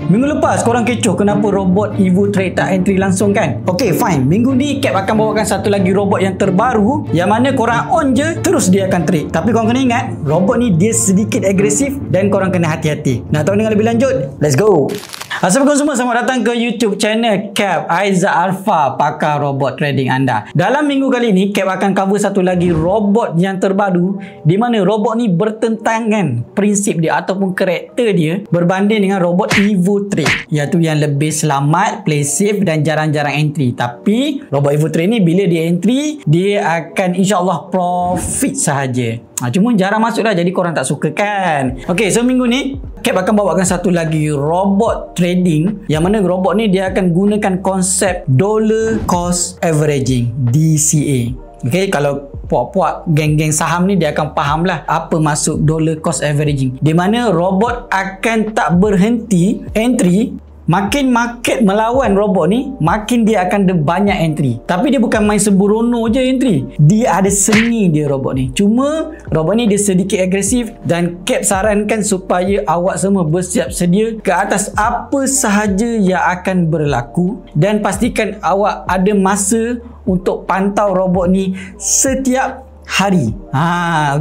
Minggu lepas korang kecoh kenapa robot Evo Trade tak entry langsung kan? Okay, fine. Minggu ni Cap akan bawakan satu lagi robot yang terbaru yang mana korang on je terus dia akan trade. Tapi korang kena ingat, robot ni dia sedikit agresif dan korang kena hati-hati. Nak tahu dengan lebih lanjut? Let's go! Assalamualaikum semua, selamat datang ke YouTube channel Cap Aizat Alfa, pakar robot trading anda. Dalam minggu kali ini, Cap akan cover satu lagi robot yang terbaru di mana robot ni bertentangan prinsip dia ataupun karakter dia berbanding dengan robot Evo Trade, iaitu yang lebih selamat, play safe dan jarang-jarang entry. Tapi robot Evo Trade ni bila dia entry, dia akan insyaAllah profit sahaja. Cuma jarang masuk dah, jadi korang tak suka kan? Okay, so minggu ni Cap akan bawakan satu lagi robot trading yang mana robot ni dia akan gunakan konsep dollar cost averaging, DCA. Okay, kalau puak-puak geng-geng saham ni dia akan faham lah apa maksud dollar cost averaging, di mana robot akan tak berhenti entry. Makin market melawan robot ni, makin dia akan ada banyak entry. Tapi dia bukan main sembrono je entry. Dia ada seni dia robot ni. Cuma robot ni dia sedikit agresif dan Cap sarankan supaya awak semua bersiap sedia ke atas apa sahaja yang akan berlaku dan pastikan awak ada masa untuk pantau robot ni setiap hari.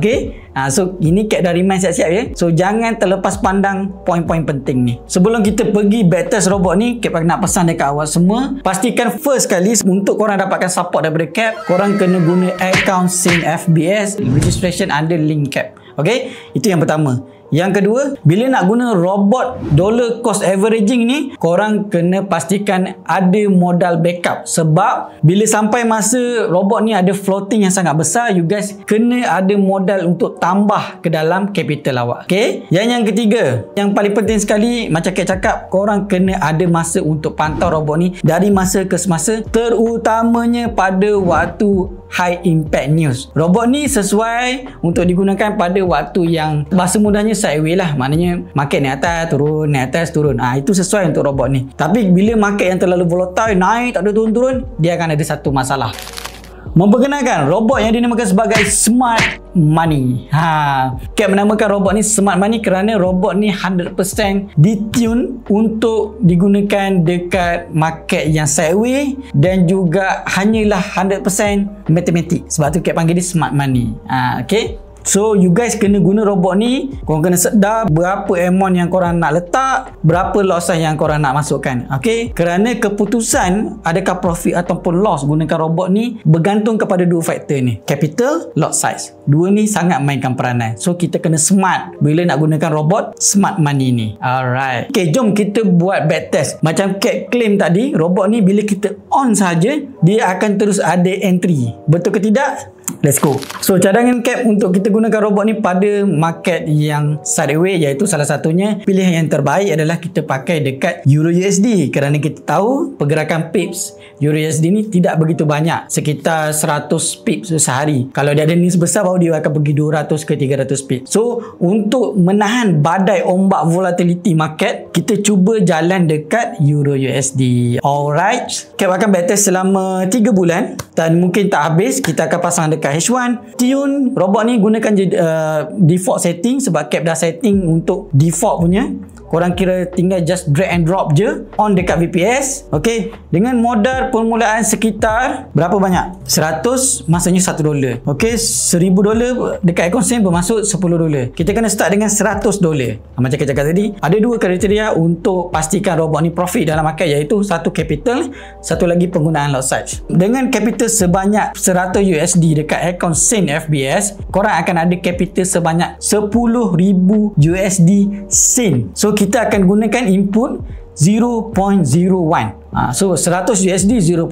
Okay. So ini Cap dah remind siap-siap ya. So jangan terlepas pandang poin-poin penting ni. Sebelum kita pergi backtest robot ni, Cap nak pesan dekat awak semua, pastikan first kali untuk korang dapatkan support daripada Cap, korang kena guna account Syn FBS, registration under link Cap. Okay, itu yang pertama. Yang kedua, bila nak guna robot dollar cost averaging ni, korang kena pastikan ada modal backup. Sebab bila sampai masa robot ni ada floating yang sangat besar, you guys kena ada modal untuk tambah ke dalam capital awak. Okay? Yang ketiga, yang paling penting sekali, macam Cap cakap, korang kena ada masa untuk pantau robot ni dari masa ke semasa, terutamanya pada waktu high impact news. Robot ni sesuai untuk digunakan pada waktu yang bahasa mudahnya sideway lah, maknanya market naik atas turun, naik atas turun. Itu sesuai untuk robot ni. Tapi bila market yang terlalu volatile, naik tak ada turun-turun, dia akan ada satu masalah. Memperkenalkan robot yang dinamakan sebagai Smart Money. Cap menamakan robot ni Smart Money kerana robot ni 100% ditune untuk digunakan dekat market yang sideway dan juga hanyalah 100% matematik. Sebab tu Cap panggil dia Smart Money. Okay. So you guys kena guna robot ni, korang kena sedar berapa amount yang korang nak letak, berapa loss yang korang nak masukkan. Okay, kerana keputusan adakah profit ataupun loss gunakan robot ni bergantung kepada dua faktor ni, capital, lot size. Dua ni sangat mainkan peranan. So kita kena smart bila nak gunakan robot Smart Money ni. Alright, okay, jom kita buat backtest. Macam Cap claim tadi, robot ni bila kita on saja, dia akan terus ada entry. Betul ke tidak? Let's go. So cadangan Cap untuk kita gunakan robot ni pada market yang sideway, iaitu salah satunya pilihan yang terbaik adalah kita pakai dekat Euro USD, kerana kita tahu pergerakan pips Euro USD ni tidak begitu banyak, sekitar 100 pips sehari. Kalau dia ada news besar baru dia akan pergi 200 ke 300 pips. So untuk menahan badai ombak volatility market, kita cuba jalan dekat Euro USD. Alright, Cap akan backtest selama 3 bulan dan mungkin tak habis. Kita akan pasang dekat H1 tune. Robot ni gunakan default setting sebab Cap dah setting untuk default punya. Korang kira tinggal just drag and drop je on dekat VPS. Okay, dengan modal permulaan sekitar berapa banyak? 100, masanya $1. Okay, $1000 dekat account Syn bermaksud $10. Kita kena start dengan $100. Macam kita cakap tadi, ada dua kriteria untuk pastikan robot ni profit dalam market, iaitu satu capital, satu lagi penggunaan lot size. Dengan capital sebanyak 100 USD dekat account Syn FBS, korang akan ada capital sebanyak 10,000 USD Syn. So kita akan gunakan input 0.01. So 100 USD 0.01,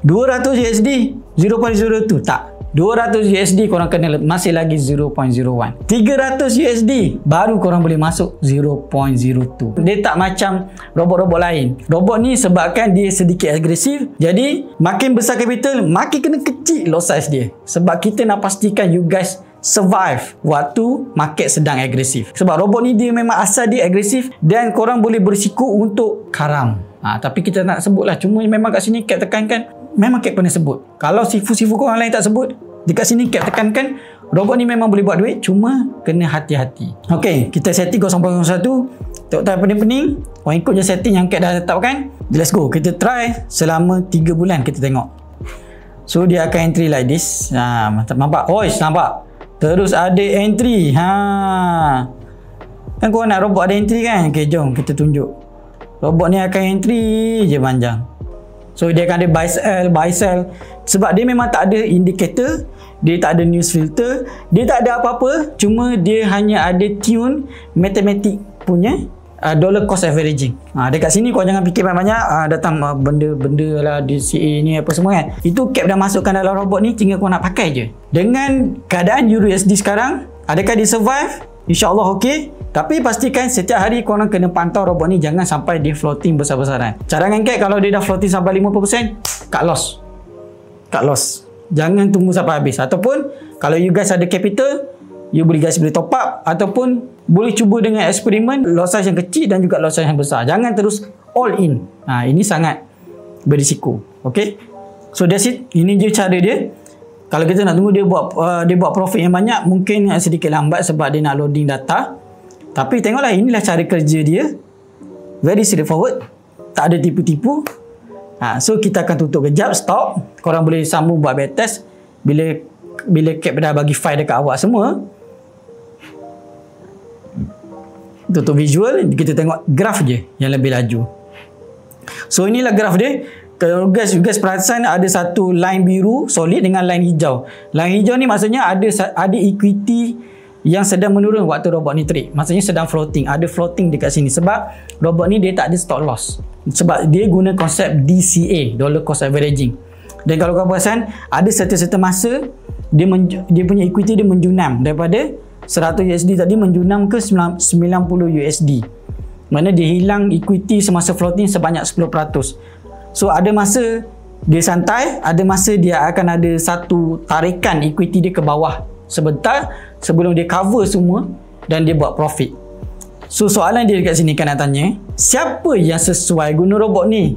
200 USD 0.02, tak, 200 USD korang kena masih lagi 0.01, 300 USD baru korang boleh masuk 0.02. Dia tak macam robot-robot lain. Robot ni sebabkan dia sedikit agresif, jadi makin besar capital makin kena kecil lot size dia, sebab kita nak pastikan you guys survive waktu market sedang agresif. Sebab robot ni dia memang asal dia agresif dan korang boleh berisiko untuk karam. Tapi kita nak sebut lah, cuma memang kat sini Cap tekankan, memang Cap pernah sebut, kalau sifu-sifu korang lain tak sebut, dekat sini Cap tekankan robot ni memang boleh buat duit, cuma kena hati-hati. Ok, kita setting 0.01. Tengok tak pening-pening, orang ikut je setting yang Cap dah tetapkan. Let's go, kita try selama 3 bulan kita tengok. So dia akan entry like this. Nampak? Hoish, nampak? Terus ada entry. Kan korang nak robot ada entry kan? Okay, jom kita tunjuk. Robot ni akan entry je panjang. So dia akan ada buy sell. Sebab dia memang tak ada indicator, dia tak ada news filter, dia tak ada apa-apa, cuma dia hanya ada tune matematik punya dollar cost averaging. Dekat sini kau jangan fikir banyak-banyak datang benda-benda lah DCA ni apa semua kan. Itu Cap dah masukkan dalam robot ni, tinggal kau nak pakai je. Dengan keadaan EURUSD sekarang, adakah dia survive? InsyaAllah okey. Tapi pastikan setiap hari korang kena pantau robot ni, jangan sampai dia floating besar-besaran. Cadangan Cap kalau dia dah floating sampai 50%, cut loss. Cut loss. Jangan tunggu sampai habis. Ataupun kalau you guys ada capital, you boleh top up, ataupun boleh cuba dengan eksperimen loss size yang kecil dan juga loss size yang besar. Jangan terus all in. Ini sangat berisiko. Okay, so that's it. Ini je cara dia. Kalau kita nak tunggu dia buat profit yang banyak, mungkin sedikit lambat sebab dia nak loading data. Tapi tengoklah, inilah cara kerja dia. Very straightforward. Tak ada tipu-tipu. So kita akan tutup kejap, stop. Korang boleh sambung buat backtest. Bila Cap dah bagi file dekat awak semua, tutup visual, kita tengok graf je yang lebih laju. So inilah graf dia. Kalau you guys perasan, ada satu line biru solid dengan line hijau. Line hijau ni maksudnya ada equity yang sedang menurun waktu robot ni trade. Maksudnya sedang floating. Ada floating dekat sini. Sebab robot ni dia tak ada stop loss. Sebab dia guna konsep DCA, dollar cost averaging. Dan kalau kau perasan, ada certain masa dia punya equity dia menjunam daripada 100 USD tadi menjunam ke 90 USD. Mana dia hilang equity semasa floating sebanyak 10%. So ada masa dia santai, ada masa dia akan ada satu tarikan equity dia ke bawah sebentar sebelum dia cover semua dan dia buat profit. So soalan dia dekat sini kan nak tanya, siapa yang sesuai guna robot ni?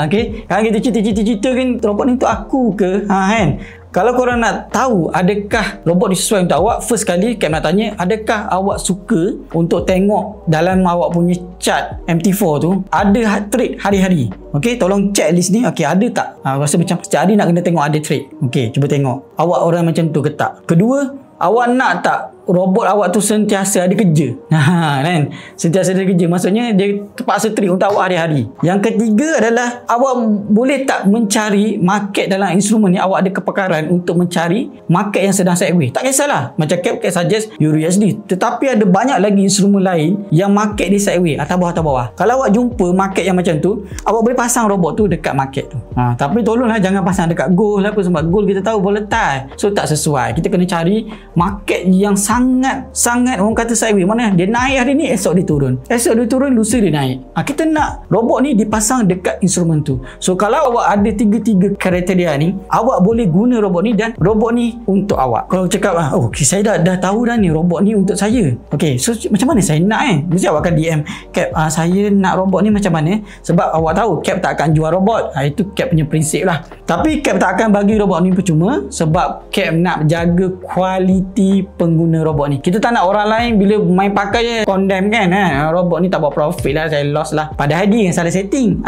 Okay. Kalau kita cerita kan robot ni untuk aku ke? Kan? Kalau korang nak tahu adakah robot ni sesuai untuk awak, first kali Cap nak tanya, adakah awak suka untuk tengok dalam awak punya chart MT4 tu ada trade hari-hari? Okay, tolong check list ni. Okay, ada tak? Rasa macam setiap hari nak kena tengok ada trade. Okay, cuba tengok awak orang macam tu ke tak. Kedua, awak nak tak robot awak tu sentiasa ada kerja? Kan? Sentiasa ada kerja. Maksudnya dia terpaksa trade untuk awak hari-hari. Yang ketiga adalah awak boleh tak mencari market dalam instrumen ni, awak ada kepakaran untuk mencari market yang sedang sideways. Tak kisahlah. Macam Cap suggest EURUSD. Tetapi ada banyak lagi instrumen lain yang market dia sideways, atas bawah. Kalau awak jumpa market yang macam tu, awak boleh pasang robot tu dekat market tu. Tapi tolonglah jangan pasang dekat gold lah, sebab gold kita tahu volatile. So tak sesuai. Kita kena cari market yang sangat orang kata sideways. Mana dia naik hari ni, esok dia turun, lusa dia naik. Kita nak robot ni dipasang dekat instrumen tu. So kalau awak ada tiga kriteria ni, awak boleh guna robot ni dan robot ni untuk awak. Kalau cakap okay, saya dah tahu dah ni robot ni untuk saya. Okay, so macam mana saya nak mesti awak akan DM Cap, saya nak robot ni macam mana? Sebab awak tahu Cap tak akan jual robot. Itu Cap punya prinsip lah. Tapi Cap tak akan bagi robot ni percuma, sebab Cap nak jaga kualiti pengguna robot ni. Kita tak nak orang lain bila main pakai je condemn kan, robot ni tak buat profit lah, saya loss lah, padahal dia yang salah setting.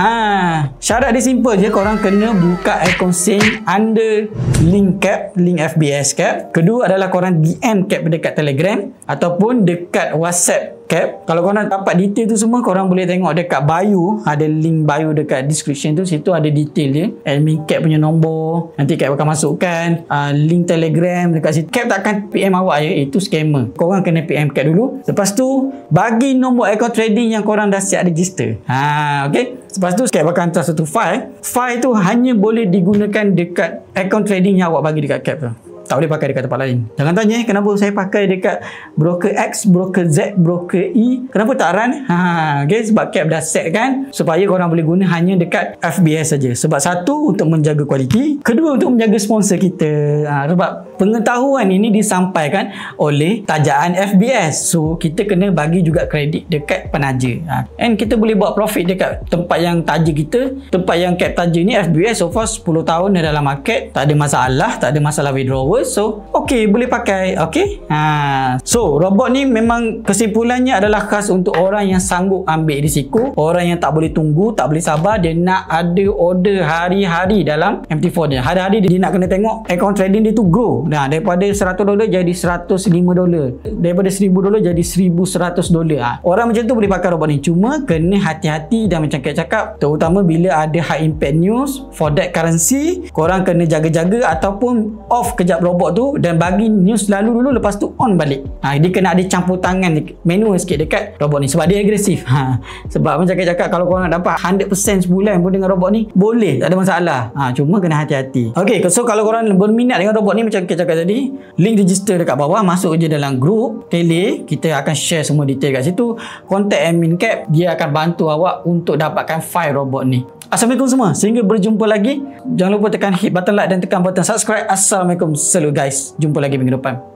Syarat dia simple je, korang kena buka account Sing under link Cap, link FBS Cap. Kedua adalah korang DM Cap dekat Telegram ataupun dekat WhatsApp Cap. Kalau korang nak dapat detail tu semua, korang boleh tengok dekat bio, ada link bio dekat description tu, situ ada detail dia, admin Cap punya nombor, nanti Cap akan masukkan link Telegram dekat situ. Cap takkan PM awak je, itu scammer. Korang kena PM Cap dulu, lepas tu bagi nombor account trading yang korang dah siap register. Okay, lepas tu Cap akan hantar satu file tu hanya boleh digunakan dekat account trading yang awak bagi dekat Cap tu. Tak boleh pakai dekat tempat lain. Jangan tanya kenapa saya pakai dekat broker X, broker Z, broker E, kenapa tak run? Okay, sebab Cap dah set kan supaya korang boleh guna hanya dekat FBS saja. Sebab satu, untuk menjaga kualiti. Kedua, untuk menjaga sponsor kita. Sebab pengetahuan ini disampaikan oleh tajaan FBS. So kita kena bagi juga kredit dekat penaja. And kita boleh buat profit dekat tempat yang taja kita. Tempat yang Cap taja ni FBS so far 10 tahun dah dalam market. Tak ada masalah withdrawal. hours. So okey, boleh pakai. Okey. So robot ni memang kesimpulannya adalah khas untuk orang yang sanggup ambil risiko, orang yang tak boleh tunggu, tak boleh sabar, dia nak ada order hari-hari dalam MT4 dia. Hari-hari dia nak kena tengok account trading dia tu grow. Daripada $100 jadi $105, daripada $1000 jadi $1100. Orang macam tu boleh pakai robot ni. Cuma kena hati-hati dan macam cakap, terutama bila ada high impact news for that currency, korang kena jaga-jaga ataupun off kejap robot tu dan bagi news lalu dulu, lepas tu on balik. Dia kena ada campur tangan manual sikit dekat robot ni sebab dia agresif. Sebab macam cakap, kalau korang nak dapat 100% sebulan pun dengan robot ni, boleh, tak ada masalah. Cuma kena hati-hati. Okay, so kalau korang berminat dengan robot ni, macam kita cakap tadi, link register dekat bawah, masuk je dalam group Tele, kita akan share semua detail kat situ. Contact admin Cap, dia akan bantu awak untuk dapatkan file robot ni. Assalamualaikum semua, sehingga berjumpa lagi. Jangan lupa tekan hit button like dan tekan button subscribe. Assalamualaikum selalu guys, jumpa lagi minggu depan.